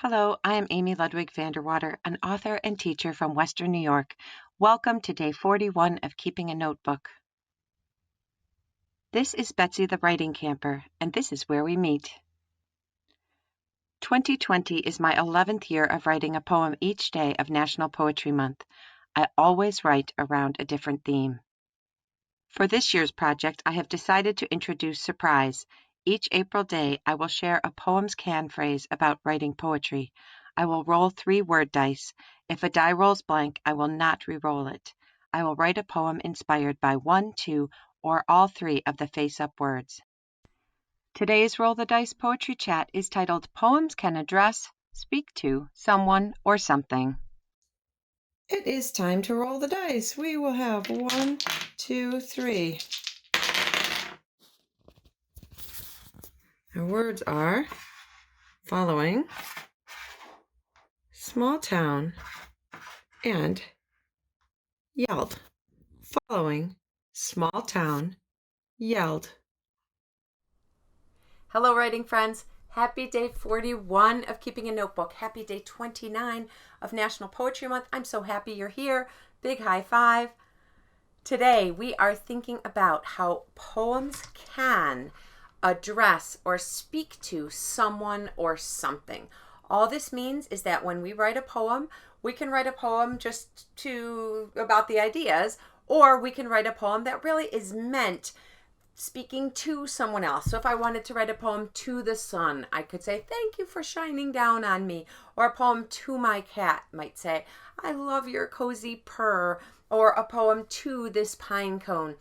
Hello, I am Amy Ludwig Vanderwater, an author and teacher from Western New York. Welcome to day 41 of Keeping a Notebook. This is Betsy the Writing Camper, and this is where we meet. 2020 is my 11th year of writing a poem each day of National Poetry Month. I always write around a different theme. For this year's project, I have decided to introduce surprise. Each April day, I will share a poem's can phrase about writing poetry. I will roll 3 word dice. If a die rolls blank, I will not re-roll it. I will write a poem inspired by 1, 2, or all 3 of the face-up words. Today's Roll the Dice Poetry Chat is titled Poems Can Address, Speak to, Someone, or Something. It is time to roll the dice. We will have 1, 2, 3. Our words are following, small town, and yelled. Following, small town, yelled. Hello, writing friends. Happy day 41 of Keeping a Notebook. Happy day 29 of National Poetry Month. I'm so happy you're here. Big high five. Today, we are thinking about how poems can address or speak to someone or something. All this means is that when we write a poem, we can write a poem just about the ideas, or we can write a poem that really is meant speaking to someone else. So if I wanted to write a poem to the sun, I could say, "Thank you for shining down on me." Or a poem to my cat might say, "I love your cozy purr." Or a poem to this pine cone.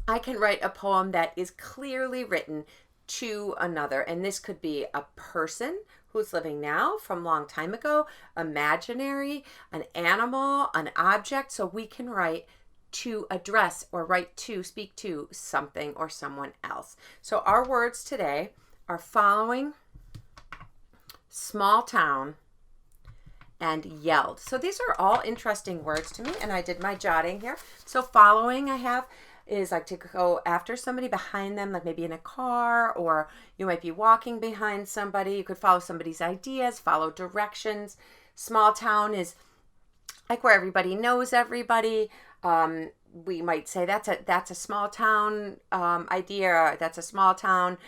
I can write a poem that is clearly written to another. And this could be a person who's living now from a long time ago, imaginary, an animal, an object. So we can write to address or write to speak to something or someone else. So our words today are following, small town, and yelled. So these are all interesting words to me, and I did my jotting here. So following I have is like to go after somebody, behind them, like maybe in a car, or you might be walking behind somebody. You could follow somebody's ideas, follow directions. Small town is like where everybody knows everybody. We might say that's a small town idea. That's a small town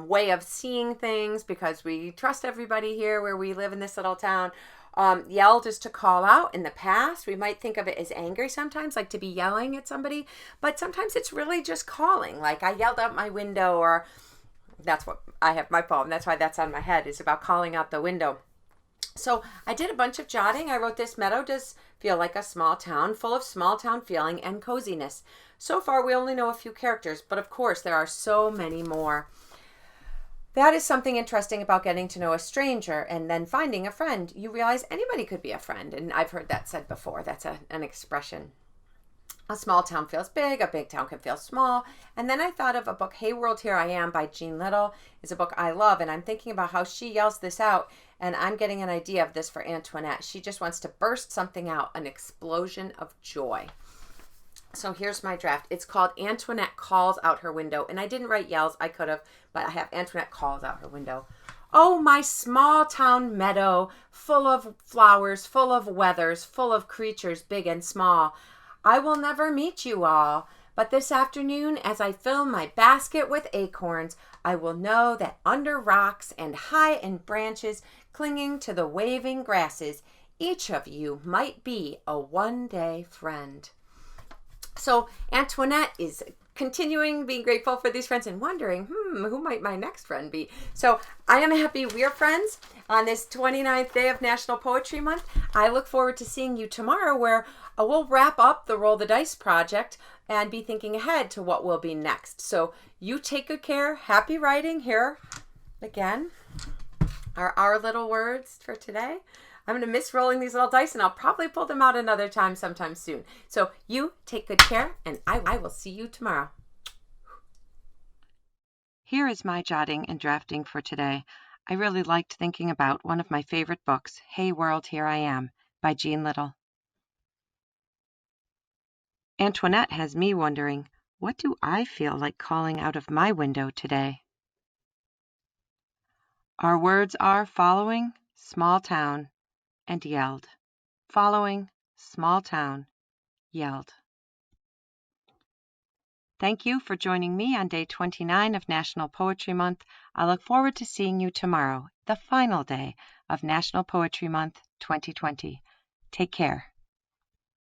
way of seeing things because we trust everybody here where we live in this little town. Yelled is to call out. In the past, we might think of it as angry sometimes, like to be yelling at somebody, but sometimes it's really just calling. Like I yelled out my window, or that's what I have my poem. That's why that's on my head. It's about calling out the window. So I did a bunch of jotting. I wrote this meadow does feel like a small town, full of small town feeling and coziness. So far, we only know a few characters, but of course, there are so many more. That is something interesting about getting to know a stranger and then finding a friend. You realize anybody could be a friend, and I've heard that said before. That's an expression. A small town feels big, a big town can feel small. And then I thought of a book, Hey World, Here I Am by Jean Little. It's a book I love, and I'm thinking about how she yells this out, and I'm getting an idea of this for Antoinette. She just wants to burst something out, an explosion of joy. So here's my draft. It's called Antoinette Calls Out Her Window, and I didn't write yells. I could have, but I have Antoinette Calls Out Her Window. Oh, my small town meadow, full of flowers, full of weathers, full of creatures big and small. I will never meet you all, but this afternoon, as I fill my basket with acorns, I will know that under rocks and high in branches, clinging to the waving grasses, each of you might be a one-day friend. So Antoinette is continuing being grateful for these friends and wondering, who might my next friend be? So I am happy we're friends on this 29th day of National Poetry Month. I look forward to seeing you tomorrow, where we'll wrap up the Roll the Dice project and be thinking ahead to what will be next. So you take good care. Happy writing. Here again are our little words for today. I'm going to miss rolling these little dice, and I'll probably pull them out another time sometime soon. So you take good care, and I will see you tomorrow. Here is my jotting and drafting for today. I really liked thinking about one of my favorite books, Hey World, Here I Am by Jean Little. Antoinette has me wondering, what do I feel like calling out of my window today? Our words are following, small town, and yelled. Following, small town, yelled. Thank you for joining me on day 29 of National Poetry Month. I look forward to seeing you tomorrow, the final day of National Poetry Month 2020. Take care.